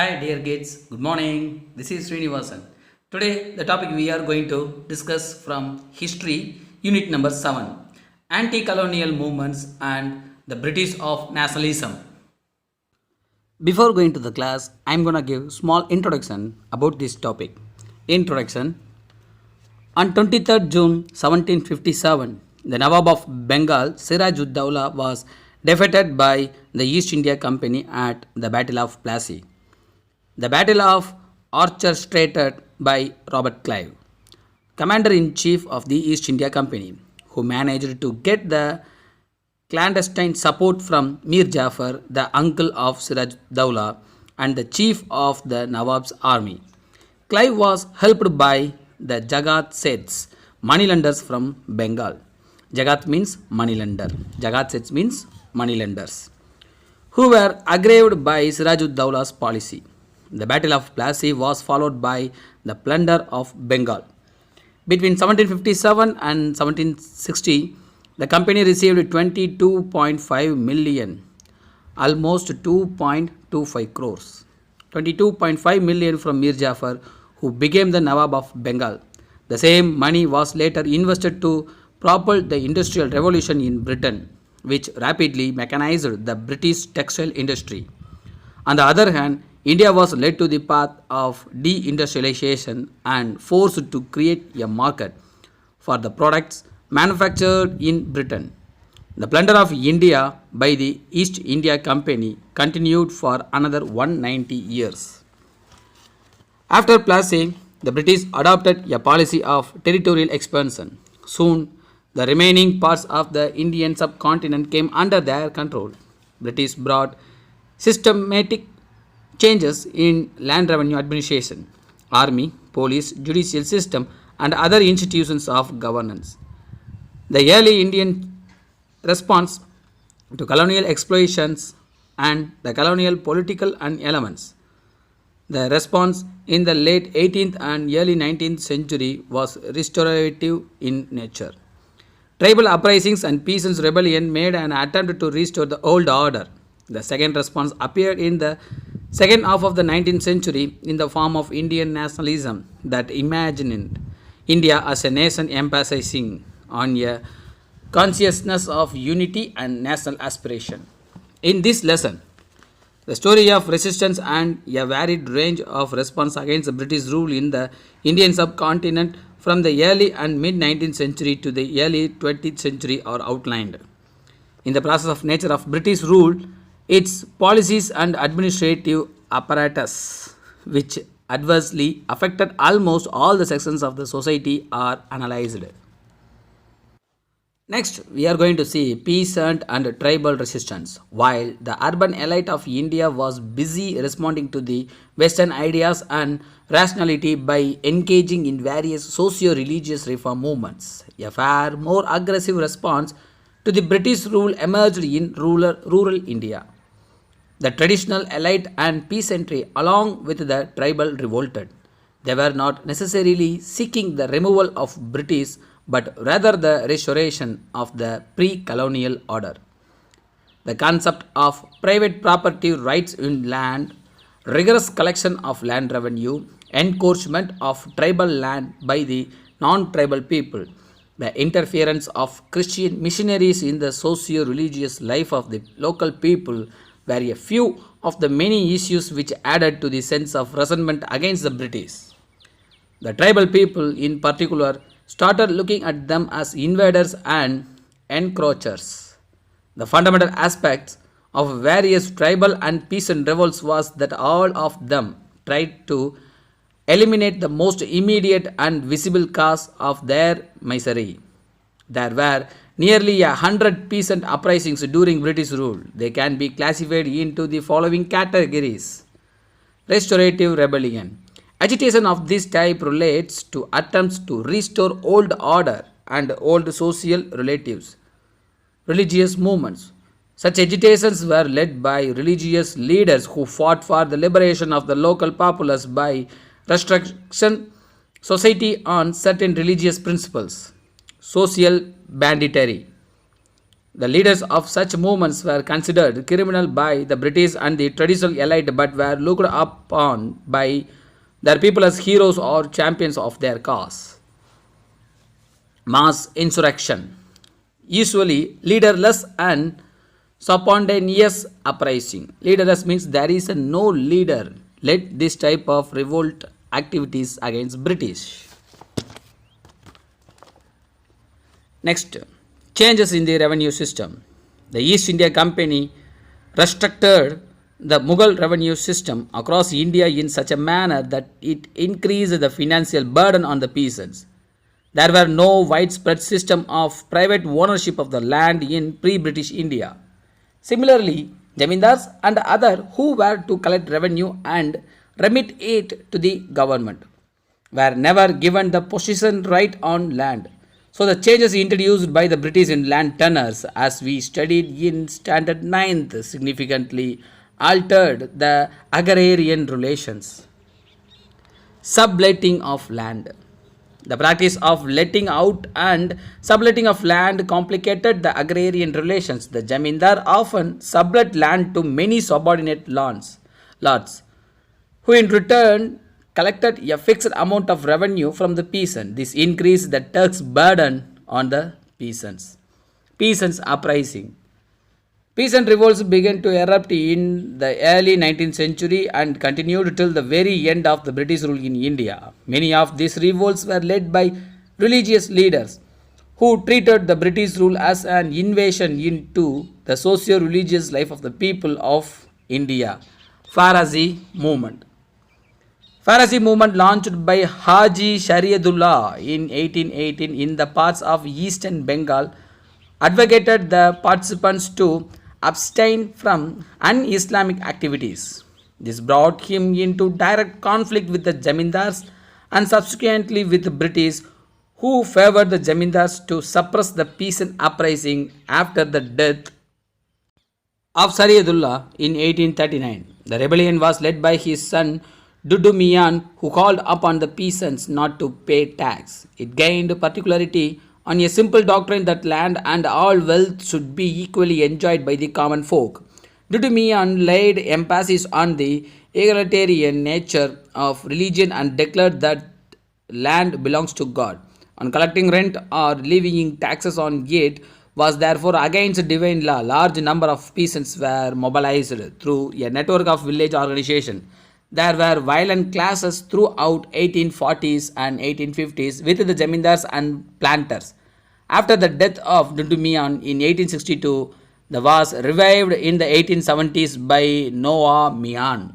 Hi dear kids, good morning. This is Srinivasan. Today the topic we are going to discuss from history unit number 7, anti-colonial movements and the British of nationalism. Before going to the class, I am going to give small introduction about this topic. Introduction. On 23rd June 1757, the Nawab of Bengal, Siraj-ud-Dawla, was defeated by the East India Company at the Battle of Plassey. The Battle of orchestrated by Robert Clive, Commander-in-Chief of the East India Company, who managed to get the clandestine support from Mir Jafar, the uncle of Siraj Dawla and the chief of the Nawab's army. Clive was helped by the Jagat Seths, moneylenders from Bengal. Jagat means moneylender. Jagat Seths means moneylenders, who were aggrieved by Siraj-ud-Dawla's policy. The Battle of Plassey was followed by the plunder of Bengal. Between 1757 and 1760, the company received 22.5 million, almost 2.25 crores. 22.5 million from Mir Jafar, who became the Nawab of Bengal. The same money was later invested to propel the Industrial Revolution in Britain, which rapidly mechanized the British textile industry. On the other hand, India was led to the path of deindustrialization and forced to create a market for the products manufactured in Britain. The plunder of India by the East India Company continued for another 190 years. After Plassey, the British adopted a policy of territorial expansion. Soon, the remaining parts of the Indian subcontinent came under their control. British brought systematic changes in land revenue administration, army, police, judicial system, and other institutions of governance. The early Indian response to colonial exploitations and the colonial political and elements. The response in the late 18th and early 19th century was restorative in nature. Tribal uprisings and peasants' rebellion made an attempt to restore the old order. The second response appeared in the second half of the 19th century in the form of Indian nationalism that imagined India as a nation emphasizing on a consciousness of unity and national aspiration. In this lesson, the story of resistance and a varied range of response against British rule in the Indian subcontinent from the early and mid 19th century to the early 20th century are outlined. In the process of nature of British rule, its policies and administrative apparatus, which adversely affected almost all the sections of the society, are analyzed. Next, we are going to see peasant and tribal resistance. While the urban elite of India was busy responding to the Western ideas and rationality by engaging in various socio-religious reform movements, a far more aggressive response to the British rule emerged in rural India. The traditional elite and peasantry, along with the tribal, revolted. They were not necessarily seeking the removal of British, but rather the restoration of the pre-colonial order. The concept of private property rights in land, rigorous collection of land revenue, encroachment of tribal land by the non-tribal people, the interference of Christian missionaries in the socio-religious life of the local people were a few of the many issues which added to the sense of resentment against the British. The tribal people, in particular, started looking at them as invaders and encroachers. The fundamental aspects of various tribal and peasant revolts was that all of them tried to eliminate the most immediate and visible cause of their misery. There were nearly 100 peasant uprisings during British rule. They can be classified into the following categories. Restorative rebellion. Agitation of this type relates to attempts to restore old order and old social relatives. Religious movements. Such agitations were led by religious leaders who fought for the liberation of the local populace by restriction society on certain religious principles. Social banditry. The leaders of such movements were considered criminal by the British and the traditional elite but were looked upon by their people as heroes or champions of their cause. Mass insurrection. Usually leaderless and spontaneous uprising. Leaderless means there is no leader led this type of revolt activities against British. Next, changes in the revenue system. The East India Company restructured the Mughal revenue system across India in such a manner that it increased the financial burden on the peasants. There were no widespread system of private ownership of the land in pre-British India. Similarly, zamindars and other who were to collect revenue and remit it to the government were never given the possession right on land. So the changes introduced by the British in land tenures, as we studied in Standard 9th, significantly altered the agrarian relations. Subletting of land. The practice of letting out and subletting of land complicated the agrarian relations. The jamindar often sublet land to many subordinate lords, who in return collected a fixed amount of revenue from the peasant. This increased the tax burden on the peasants. Peasants uprising. Peasant revolts began to erupt in the early 19th century and continued till the very end of the British rule in India. Many of these revolts were led by religious leaders who treated the British rule as an invasion into the socio-religious life of the people of India. Farasi movement. Farasi movement launched by Haji Shariatullah in 1818 in the parts of eastern Bengal advocated the participants to abstain from un-Islamic activities. This brought him into direct conflict with the zamindars and subsequently with the British, who favored the zamindars to suppress the peasant uprising after the death of Shariatullah in 1839. The rebellion was led by his son Dudu Mian, who called upon the peasants not to pay tax. It gained particularity on a simple doctrine that land and all wealth should be equally enjoyed by the common folk. Dudu Mian laid emphasis on the egalitarian nature of religion and declared that land belongs to God, and collecting rent or levying taxes on it was therefore against divine law. Large number of peasants were mobilized through a network of village organization. There were violent clashes throughout 1840s and 1850s with the zamindars and planters. After the death of Dudu Mian in 1862, the was revived in the 1870s by Noah Mian.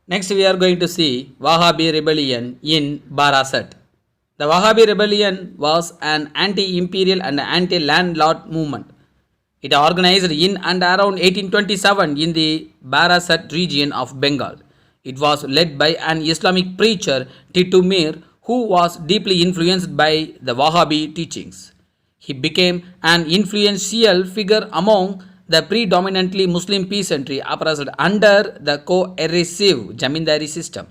Next we are going to see Wahhabi rebellion in Barasat. The Wahhabi rebellion was an anti-imperial and anti-landlord movement. It organized in and around 1827 in the Barasat region of Bengal. It was led by an Islamic preacher, Titu Mir, who was deeply influenced by the Wahhabi teachings. He became an influential figure among the predominantly Muslim peasantry oppressed under the coercive Jamindari system.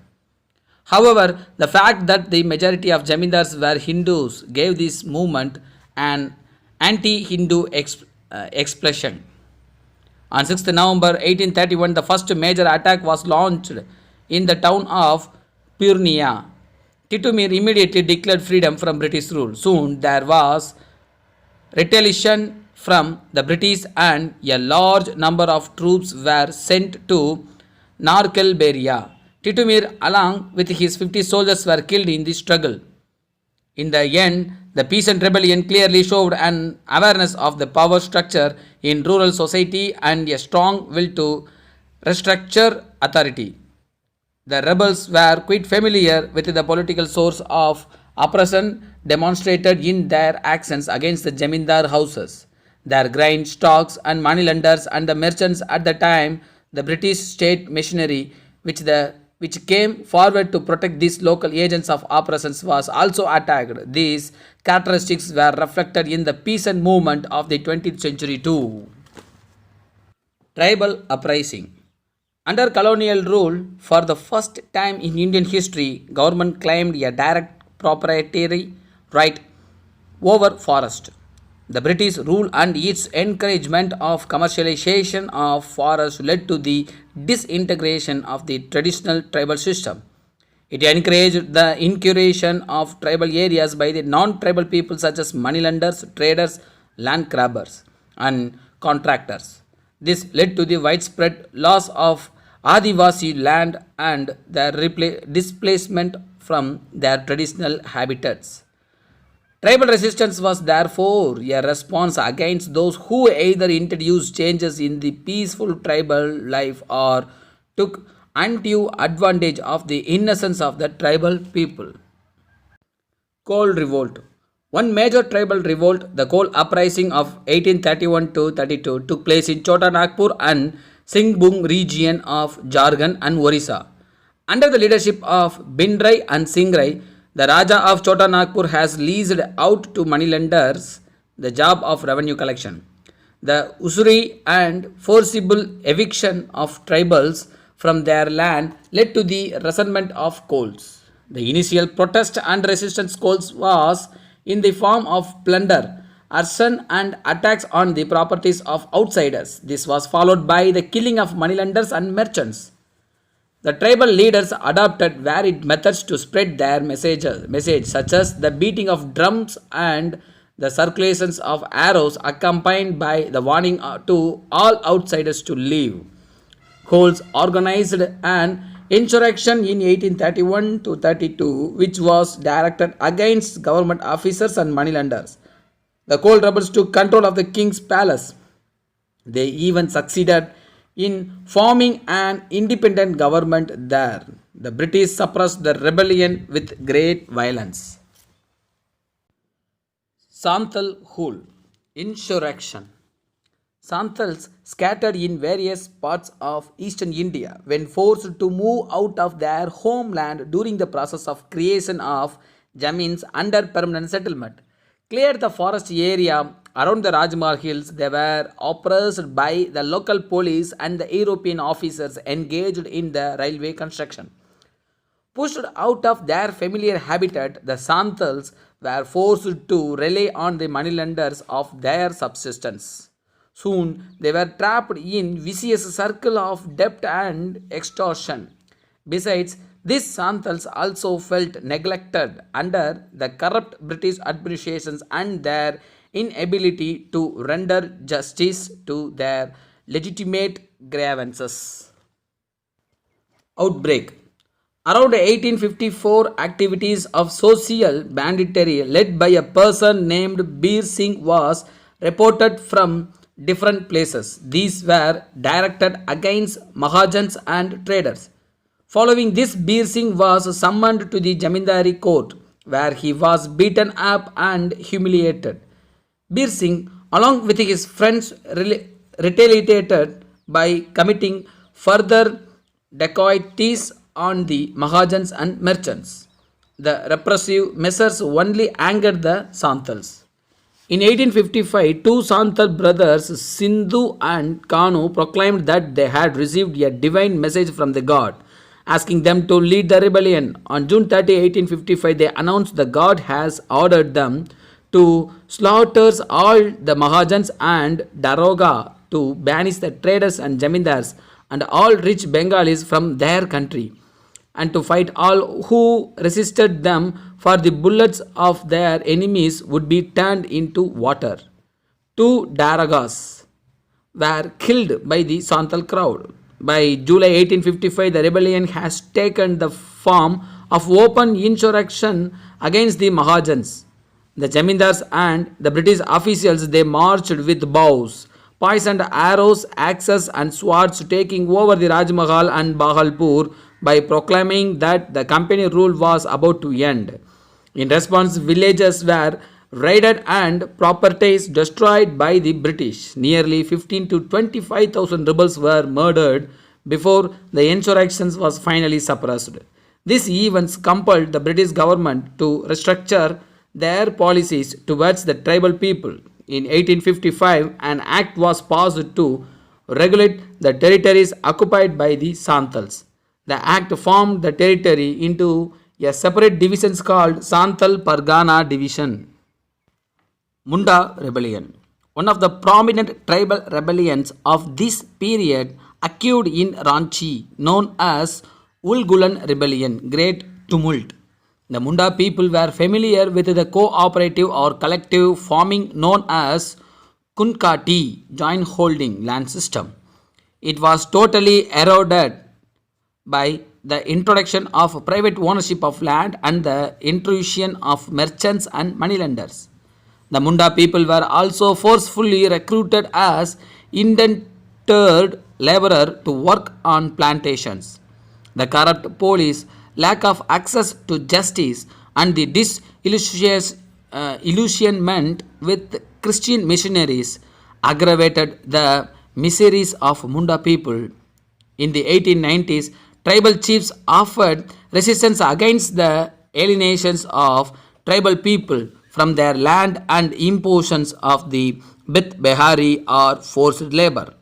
However, the fact that the majority of Jamindars were Hindus gave this movement an anti-Hindu expression. On 6th November 1831, the first major attack was launched in the town of Purnia. Titumir immediately declared freedom from British rule. Soon there was retaliation from the British and a large number of troops were sent to Narkelberia. Titumir along with his 50 soldiers were killed in this struggle. In the end, the peasant rebellion clearly showed an awareness of the power structure in rural society and a strong will to restructure authority. The rebels were quite familiar with the political source of oppression demonstrated in their actions against the Jamindar houses, their grain stocks and moneylenders and the merchants at the time. The British state machinery which came forward to protect these local agents of oppressions was also attacked. These characteristics were reflected in the peasant movement of the 20th century too. Tribal uprising. Under colonial rule, for the first time in Indian history, government claimed a direct proprietary right over forest. The British rule and its encouragement of commercialization of forests led to the disintegration of the traditional tribal system. It encouraged the incuration of tribal areas by the non-tribal people such as moneylenders, traders, land grabbers, and contractors. This led to the widespread loss of Adivasi land and their displacement from their traditional habitats. Tribal resistance was therefore a response against those who either introduced changes in the peaceful tribal life or took undue advantage of the innocence of the tribal people. Coal Revolt. One major tribal revolt, the Coal Uprising of 1831 to 32, took place in Chota Nagpur and Singhbhum region of Jharkhand and Orissa. Under the leadership of Bindrai and Singrai, the Raja of Chota Nagpur has leased out to moneylenders the job of revenue collection. The usury and forcible eviction of tribals from their land led to the resentment of coals. The initial protest and resistance calls was in the form of plunder, arson, and attacks on the properties of outsiders. This was followed by the killing of moneylenders and merchants. The tribal leaders adopted varied methods to spread their message, such as the beating of drums and the circulations of arrows, accompanied by the warning to all outsiders to leave. Coles organized an insurrection in 1831 to 32, which was directed against government officers and moneylenders. The Cole rebels took control of the king's palace. They even succeeded in forming an independent government there. The British suppressed the rebellion with great violence. Santhal Hul Insurrection. Santals scattered in various parts of eastern India when forced to move out of their homeland during the process of creation of Jamins under permanent settlement cleared the forest area around the Rajmahal hills. They were oppressed by the local police and the European officers engaged in the railway construction. Pushed out of their familiar habitat, the Santals were forced to rely on the moneylenders of their subsistence. Soon they were trapped in vicious circle of debt and extortion. Besides, these Santals also felt neglected under the corrupt British administrations and their inability to render justice to their legitimate grievances. Outbreak. Around 1854, activities of social banditry led by a person named Bir Singh was reported from different places. These were directed against Mahajans and traders. Following this, Bir Singh was summoned to the Jamindari court, where he was beaten up and humiliated. Bir Singh, along with his friends, retaliated by committing further dacoities on the Mahajans and merchants. The repressive measures only angered the Santals. In 1855, two Santal brothers, Sindhu and Kanu, proclaimed that they had received a divine message from the god, asking them to lead the rebellion. On June 30, 1855, they announced the god has ordered them to slaughter all the Mahajans and Daroga, to banish the traders and Jamindars and all rich Bengalis from their country, and to fight all who resisted them, for the bullets of their enemies would be turned into water. Two Daragas were killed by the Santal crowd. By July 1855, the rebellion has taken the form of open insurrection against the Mahajans. The Jamindars and the British officials, they marched with bows, poisoned arrows, axes and swords, taking over the Rajmahal and Bahalpur by proclaiming that the company rule was about to end. In response, villages were raided and properties destroyed by the British. Nearly 15 to 25,000 rebels were murdered before the insurrection was finally suppressed. These events compelled the British government to restructure their policies towards the tribal people. In 1855, an act was passed to regulate the territories occupied by the Santals. The act formed the territory into a separate division called Santal Pargana Division. Munda Rebellion. One of the prominent tribal rebellions of this period occurred in Ranchi, known as Ulgulan Rebellion, Great Tumult. The Munda people were familiar with the cooperative or collective farming known as Kunkati, joint holding land system. It was totally eroded by the introduction of private ownership of land and the intrusion of merchants and moneylenders. The Munda people were also forcefully recruited as indentured laborer to work on plantations. The corrupt police, lack of access to justice, and the disillusionment with Christian missionaries aggravated the miseries of Munda people. In the 1890s, tribal chiefs offered resistance against the alienations of tribal people from their land and impositions of the Bith Behari or forced labor.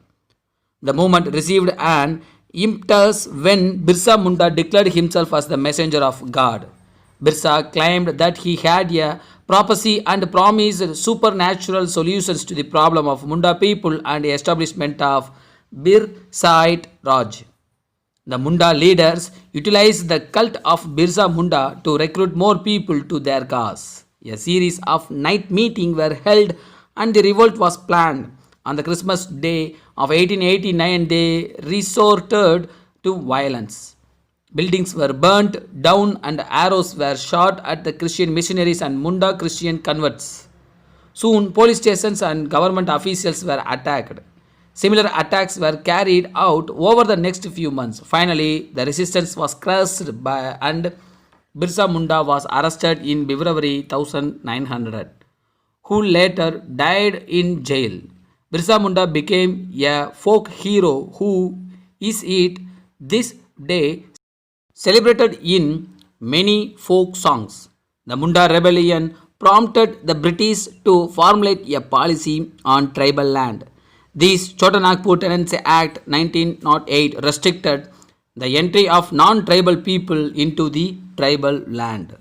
The movement received an impetus when Birsa Munda declared himself as the messenger of God. Birsa claimed that he had a prophecy and promised supernatural solutions to the problem of Munda people and the establishment of Bir Sait Raj. The Munda leaders utilized the cult of Birsa Munda to recruit more people to their cause. A series of night meetings were held and the revolt was planned. On the Christmas day of 1889, they resorted to violence. Buildings were burnt down and arrows were shot at the Christian missionaries and Munda Christian converts. Soon, police stations and government officials were attacked. Similar attacks were carried out over the next few months. Finally, the resistance was crushed by and Birsa Munda was arrested in February 1900, who later died in jail. Birsa Munda became a folk hero who is it this day celebrated in many folk songs. The Munda rebellion prompted the British to formulate a policy on tribal land. This Chota Nagpur Tenancy Act 1908 restricted the entry of non-tribal people into the tribal land.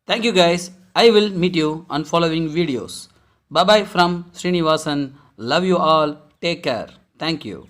Thank you guys. I will meet you on following videos. Bye bye from Srinivasan. Love you all. Take care. Thank you.